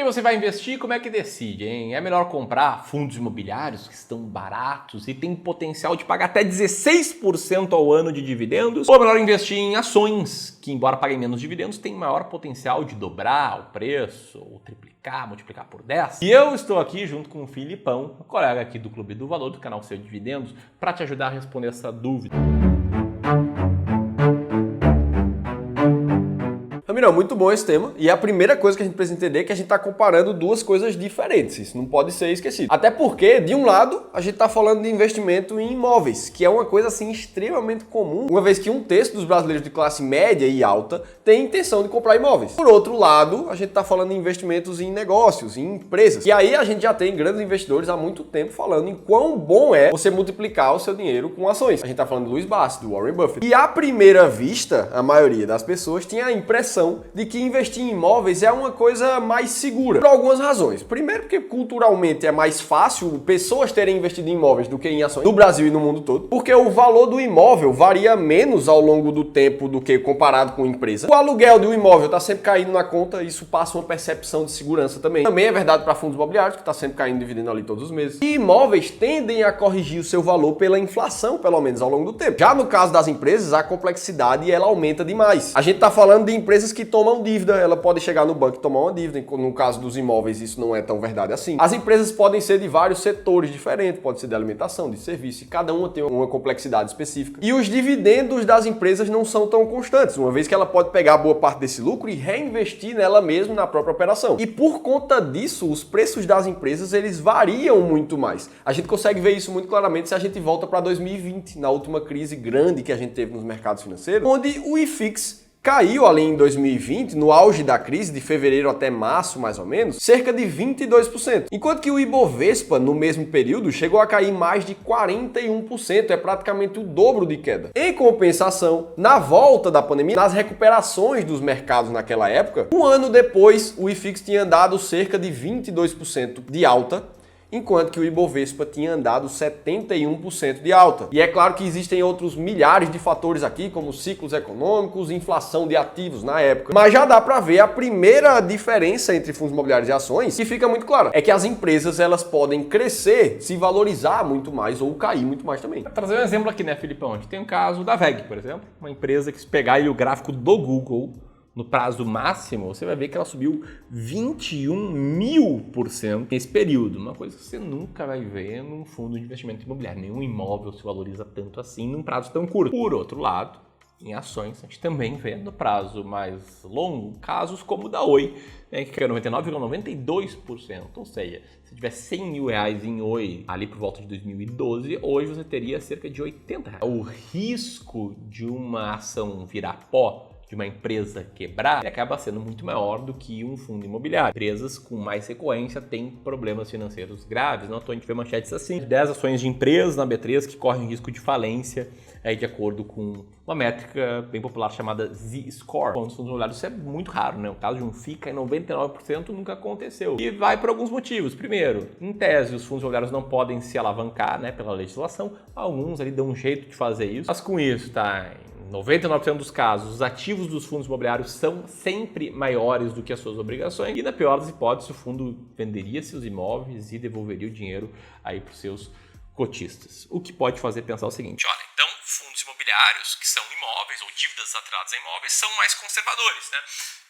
você vai investir, como é que decide, hein? É melhor comprar fundos imobiliários que estão baratos e têm potencial de pagar até 16% ao ano de dividendos? Ou é melhor investir em ações que, embora paguem menos dividendos, têm maior potencial de dobrar o preço, ou triplicar, multiplicar por 10? E eu estou aqui junto com o Filipão, um colega aqui do Clube do Valor, do canal Seu Dividendos, para te ajudar a responder essa dúvida. Ramirão, muito bom esse tema. E a primeira coisa que a gente precisa entender é que a gente está comparando duas coisas diferentes. Isso não pode ser esquecido. Até porque, de um lado, a gente está falando de investimento em imóveis, que é uma coisa assim extremamente comum, uma vez que 1/3 dos brasileiros de classe média e alta tem intenção de comprar imóveis. Por outro lado, a gente está falando de investimentos em negócios, em empresas. E aí a gente já tem grandes investidores há muito tempo falando em quão bom é você multiplicar o seu dinheiro com ações. A gente está falando do Louis Bass, do Warren Buffett. E à primeira vista, a maioria das pessoas tinha a impressão de que investir em imóveis é uma coisa mais segura, por algumas razões. Primeiro, porque culturalmente é mais fácil pessoas terem investido em imóveis do que em ações no Brasil e no mundo todo, porque o valor do imóvel varia menos ao longo do tempo do que comparado com empresa. O aluguel de um imóvel está sempre caindo na conta, isso passa uma percepção de segurança também. Também é verdade para fundos imobiliários, que está sempre caindo dividendo ali todos os meses. E imóveis tendem a corrigir o seu valor pela inflação, pelo menos ao longo do tempo. Já no caso das empresas, a complexidade ela aumenta demais. A gente está falando de empresas que tomam dívida, ela pode chegar no banco e tomar uma dívida. No caso dos imóveis, isso não é tão verdade assim. As empresas podem ser de vários setores diferentes, pode ser de alimentação, de serviço, e cada uma tem uma complexidade específica. E os dividendos das empresas não são tão constantes, uma vez que ela pode pegar boa parte desse lucro e reinvestir nela mesma na própria operação. E por conta disso, os preços das empresas, eles variam muito mais. A gente consegue ver isso muito claramente se a gente volta para 2020, na última crise grande que a gente teve nos mercados financeiros, onde o IFIX caiu ali em 2020, no auge da crise, de fevereiro até março, mais ou menos, cerca de 22%. Enquanto que o Ibovespa, no mesmo período, chegou a cair mais de 41%, é praticamente o dobro de queda. Em compensação, na volta da pandemia, nas recuperações dos mercados naquela época, um ano depois, o IFIX tinha andado cerca de 22% de alta, enquanto que o Ibovespa tinha andado 71% de alta. E é claro que existem outros milhares de fatores aqui, como ciclos econômicos, inflação de ativos na época. Mas já dá para ver a primeira diferença entre fundos imobiliários e ações, que fica muito clara. É que as empresas elas podem crescer, se valorizar muito mais ou cair muito mais também. Vou trazer um exemplo aqui, né, Filipão? A gente tem o caso da VEG, por exemplo, uma empresa que se pegar aí o gráfico do Google, no prazo máximo, você vai ver que ela subiu 21.000% nesse período. Uma coisa que você nunca vai ver num fundo de investimento imobiliário. Nenhum imóvel se valoriza tanto assim num prazo tão curto. Por outro lado, em ações, a gente também vê no prazo mais longo casos como o da Oi, né, que caiu 99,92%. Ou seja, se tiver 100 mil reais em Oi ali por volta de 2012, hoje você teria cerca de 80 reais. O risco de uma ação virar pó, de uma empresa quebrar, acaba sendo muito maior do que um fundo imobiliário. Empresas com mais recorrência têm problemas financeiros graves. Não à toa a gente vê manchetes assim: 10 ações de empresas na B3 que correm risco de falência, de acordo com uma métrica bem popular chamada Z-Score. Nos fundos imobiliários isso é muito raro, né? O caso de um FII em 99% nunca aconteceu. E vai por alguns motivos. Primeiro, em tese, os fundos imobiliários não podem se alavancar, né, pela legislação. Alguns ali dão um jeito de fazer isso. Mas com isso, tá? 99% dos casos, os ativos dos fundos imobiliários são sempre maiores do que as suas obrigações e, na pior das hipóteses, o fundo venderia seus imóveis e devolveria o dinheiro aí para os seus cotistas. O que pode fazer pensar o seguinte: olha, então fundos imobiliários que são imóveis ou dívidas atreladas a imóveis são mais conservadores, né?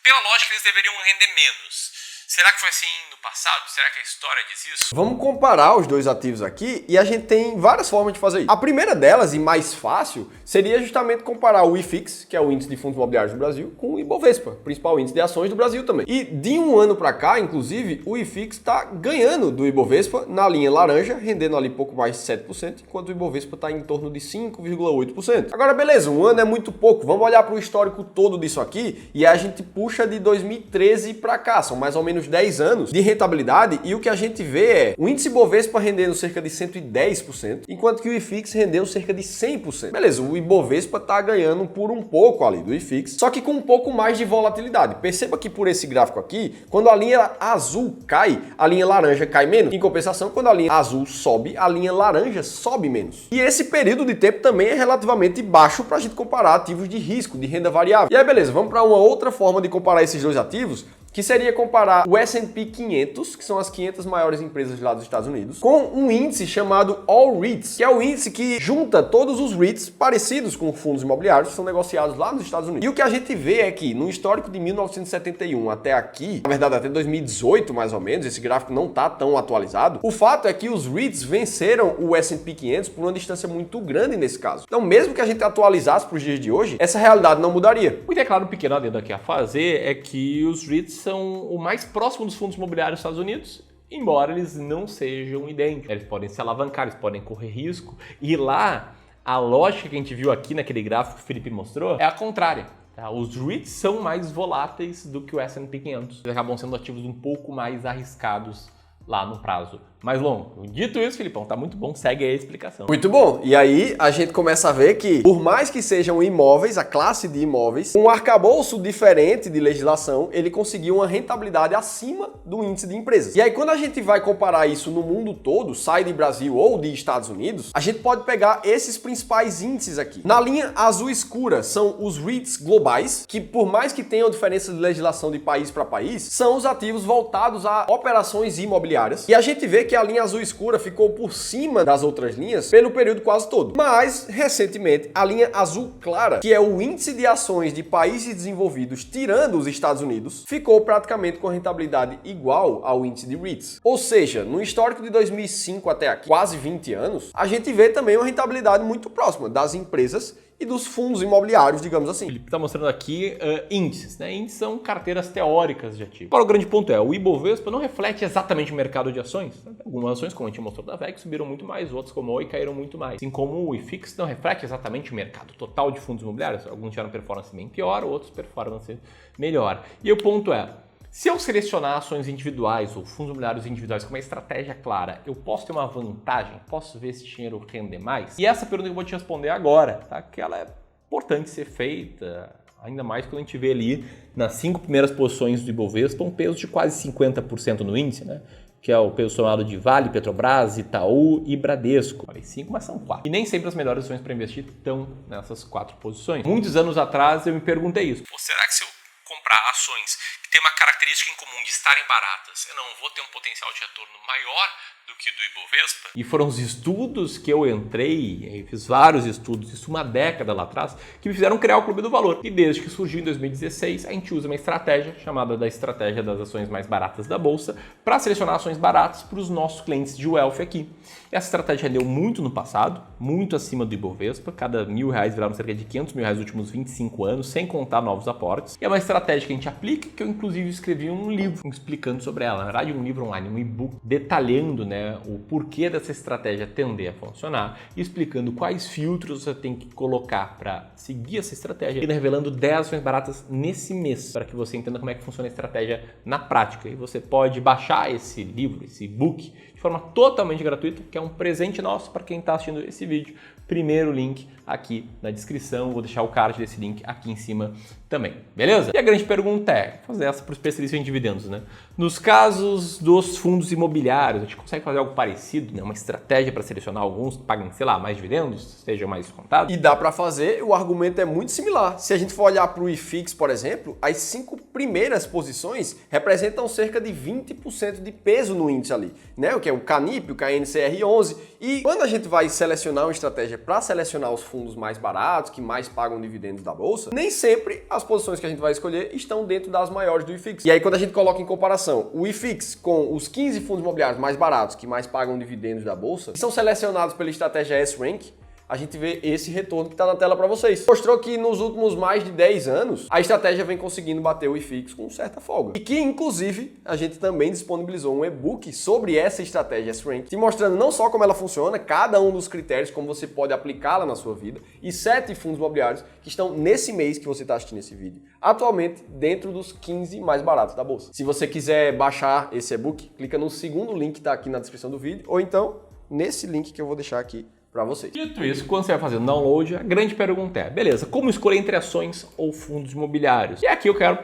Pela lógica, eles deveriam render menos. Será que foi assim no passado? Será que a história diz isso? Vamos comparar os dois ativos aqui e a gente tem várias formas de fazer isso. A primeira delas, e mais fácil, seria justamente comparar o IFIX, que é o índice de fundos imobiliários do Brasil, com o Ibovespa, principal índice de ações do Brasil também. E de um ano para cá, inclusive, o IFIX está ganhando do Ibovespa na linha laranja, rendendo ali pouco mais de 7%, enquanto o Ibovespa está em torno de 5,8%. Agora, beleza, um ano é muito pouco. Vamos olhar para o histórico todo disso aqui e a gente puxa de 2013 para cá. São mais ou menos 10 anos de rentabilidade e o que a gente vê é o índice Ibovespa rendendo cerca de 110%, enquanto que o IFIX rendeu cerca de 100%. Beleza, o Ibovespa está ganhando por um pouco ali do IFIX, só que com um pouco mais de volatilidade. Perceba que por esse gráfico aqui, quando a linha azul cai, a linha laranja cai menos. Em compensação, quando a linha azul sobe, a linha laranja sobe menos. E esse período de tempo também é relativamente baixo para a gente comparar ativos de risco, de renda variável. E aí, beleza, vamos para uma outra forma de comparar esses dois ativos, que seria comparar o S&P 500, que são as 500 maiores empresas lá dos Estados Unidos, com um índice chamado All REITs, que é o índice que junta todos os REITs parecidos com fundos imobiliários que são negociados lá nos Estados Unidos. E o que a gente vê é que no histórico de 1971 até aqui, na verdade até 2018 mais ou menos, esse gráfico não está tão atualizado, o fato é que os REITs venceram o S&P 500 por uma distância muito grande nesse caso. Então, mesmo que a gente atualizasse para os dias de hoje, essa realidade não mudaria. O que é claro, um pequeno adendo aqui a fazer é que os REITs são o mais próximo dos fundos imobiliários dos Estados Unidos, embora eles não sejam idênticos. Eles podem se alavancar, eles podem correr risco. E lá, a lógica que a gente viu aqui naquele gráfico que o Felipe mostrou é a contrária. Tá? Os REITs são mais voláteis do que o S&P 500. Eles acabam sendo ativos um pouco mais arriscados lá no prazo mais longo. Dito isso, Filipão, tá muito bom, segue aí a explicação. Muito bom. E aí a gente começa a ver que, por mais que sejam imóveis, a classe de imóveis, um arcabouço diferente de legislação, ele conseguiu uma rentabilidade acima do índice de empresas. E aí quando a gente vai comparar isso no mundo todo, sai de Brasil ou de Estados Unidos, a gente pode pegar esses principais índices aqui. Na linha azul escura são os REITs globais, que por mais que tenham diferença de legislação de país para país, são os ativos voltados a operações imobiliárias. E a gente vê que a linha azul escura ficou por cima das outras linhas pelo período quase todo. Mas, recentemente, a linha azul clara, que é o índice de ações de países desenvolvidos tirando os Estados Unidos, ficou praticamente com rentabilidade igual ao índice de REITs. Ou seja, no histórico de 2005 até aqui, quase 20 anos, a gente vê também uma rentabilidade muito próxima das empresas e dos fundos imobiliários, digamos assim. Ele está mostrando aqui índices, né? Índices são carteiras teóricas de ativos. Agora, o grande ponto é, o Ibovespa não reflete exatamente o mercado de ações. Algumas ações, como a gente mostrou da VEG, subiram muito mais, outras como o Oi caíram muito mais. Assim como o IFIX não reflete exatamente o mercado total de fundos imobiliários. Alguns tiveram performance bem pior, outros performance melhor. E o ponto é, se eu selecionar ações individuais ou fundos imobiliários individuais com uma estratégia clara, eu posso ter uma vantagem? Posso ver esse dinheiro render mais? E essa pergunta que eu vou te responder agora, tá? Que ela é importante ser feita, ainda mais quando a gente vê ali nas 5 primeiras posições do Ibovespa um peso de quase 50% no índice, né? Que é o peso somado de Vale, Petrobras, Itaú e Bradesco. Falei 5, mas são 4. E nem sempre as melhores ações para investir estão nessas 4 posições. Muitos anos atrás eu me perguntei isso. Pô, será que se eu comprar ações que têm uma característica em comum de estarem baratas, eu não vou ter um potencial de retorno maior do que do Ibovespa? E foram os estudos que eu entrei, eu fiz vários estudos, isso uma década lá atrás, que me fizeram criar o Clube do Valor. E desde que surgiu em 2016, a gente usa uma estratégia chamada da estratégia das ações mais baratas da Bolsa para selecionar ações baratas para os nossos clientes de wealth aqui. Essa estratégia rendeu muito no passado, muito acima do Ibovespa, cada R$1.000 viraram cerca de R$500 mil nos últimos 25 anos, sem contar novos aportes. E é uma estratégia que a gente aplica, que eu inclusive escrevi um livro explicando sobre ela. Na verdade, um livro online, um e-book, detalhando, né, o porquê dessa estratégia tender a funcionar e explicando quais filtros você tem que colocar para seguir essa estratégia e revelando 10 ações baratas nesse mês, para que você entenda como é que funciona a estratégia na prática. E você pode baixar esse livro, esse e-book, de forma totalmente gratuita, que é um presente nosso para quem está assistindo esse vídeo. Primeiro link aqui na descrição, vou deixar o card desse link aqui em cima também, beleza? E a grande pergunta é, vou fazer essa para os especialistas em dividendos, né? Nos casos dos fundos imobiliários, a gente consegue fazer algo parecido, né? Uma estratégia para selecionar alguns que paguem, sei lá, mais dividendos, sejam mais descontados? E dá para fazer, o argumento é muito similar. Se a gente for olhar para o IFIX, por exemplo, as 5 primeiras posições representam cerca de 20% de peso no índice ali, né? O que é o CANIP, o KNCR11. E quando a gente vai selecionar uma estratégia para selecionar os fundos mais baratos, que mais pagam dividendos da bolsa, nem sempre as posições que a gente vai escolher estão dentro das maiores do IFIX. E aí quando a gente coloca em comparação o IFIX com os 15 fundos imobiliários mais baratos, que mais pagam dividendos da bolsa, que são selecionados pela estratégia S-Rank, a gente vê esse retorno que está na tela para vocês. Mostrou que nos últimos mais de 10 anos, a estratégia vem conseguindo bater o IFIX com certa folga. E que, inclusive, a gente também disponibilizou um e-book sobre essa estratégia S-Rank, te mostrando não só como ela funciona, cada um dos critérios, como você pode aplicá-la na sua vida, e 7 fundos imobiliários que estão nesse mês que você está assistindo esse vídeo, atualmente dentro dos 15 mais baratos da bolsa. Se você quiser baixar esse e-book, clica no segundo link que está aqui na descrição do vídeo, ou então nesse link que eu vou deixar aqui para vocês. Dito isso, quando você vai fazer o download, a grande pergunta é, beleza, como escolher entre ações ou fundos imobiliários? E aqui eu quero,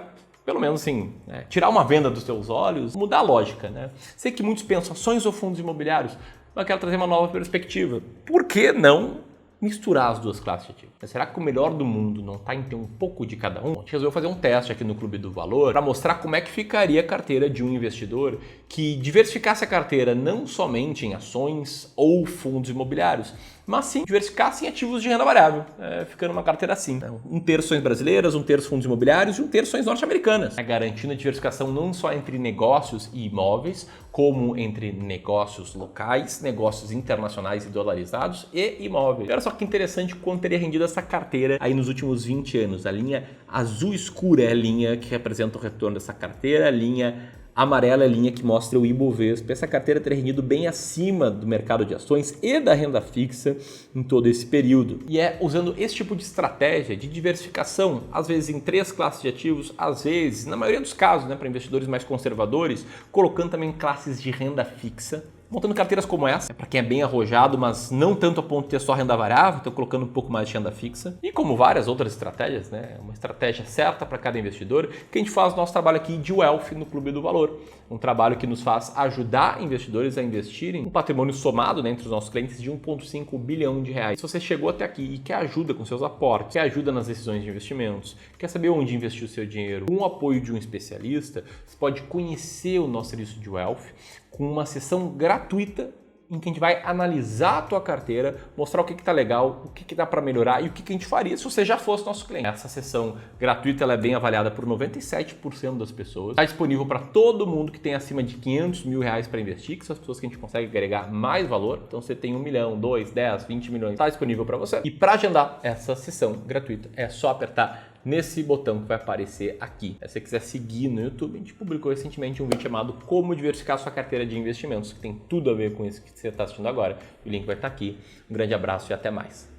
pelo menos assim, né, tirar uma venda dos seus olhos, mudar a lógica, né? Sei que muitos pensam ações ou fundos imobiliários, mas eu quero trazer uma nova perspectiva. Por que não misturar as duas classes de ativos? Será que o melhor do mundo não está em ter um pouco de cada um? A gente resolveu fazer um teste aqui no Clube do Valor para mostrar como é que ficaria a carteira de um investidor que diversificasse a carteira não somente em ações ou fundos imobiliários, mas sim diversificasse em ativos de renda variável, ficando uma carteira assim. Um terço ações brasileiras, um terço fundos imobiliários e um terço ações norte-americanas. Garantindo a diversificação não só entre negócios e imóveis, como entre negócios locais, negócios internacionais e dolarizados e imóveis. Olha só que interessante quanto teria rendido essa carteira aí nos últimos 20 anos. A linha azul escura é a linha que representa o retorno dessa carteira, a linha amarela é a linha que mostra o Ibovespa. Essa carteira teria rendido bem acima do mercado de ações e da renda fixa em todo esse período. E é usando esse tipo de estratégia de diversificação, às vezes em 3 classes de ativos, às vezes, na maioria dos casos, para investidores mais conservadores, colocando também classes de renda fixa, montando carteiras como essa, para quem é bem arrojado, mas não tanto a ponto de ter só renda variável, então colocando um pouco mais de renda fixa. E como várias outras estratégias, uma estratégia certa para cada investidor, que a gente faz o nosso trabalho aqui de Wealth no Clube do Valor. Um trabalho que nos faz ajudar investidores a investirem um patrimônio somado entre os nossos clientes de 1,5 bilhão de reais. Se você chegou até aqui e quer ajuda com seus aportes, quer ajuda nas decisões de investimentos, quer saber onde investir o seu dinheiro, com o apoio de um especialista, você pode conhecer o nosso serviço de Wealth com uma sessão gratuita em que a gente vai analisar a tua carteira, mostrar o que está legal, o que dá para melhorar e o que a gente faria se você já fosse nosso cliente. Essa sessão gratuita ela é bem avaliada por 97% das pessoas. Está disponível para todo mundo que tem acima de 500 mil reais para investir, que são as pessoas que a gente consegue agregar mais valor. Então você tem 1 milhão, 2, 10, 20 milhões, está disponível para você. E para agendar essa sessão gratuita é só apertar nesse botão que vai aparecer aqui. Se você quiser seguir no YouTube, a gente publicou recentemente um vídeo chamado Como Diversificar Sua Carteira de Investimentos, que tem tudo a ver com isso que você está assistindo agora. O link vai estar aqui. Um grande abraço e até mais.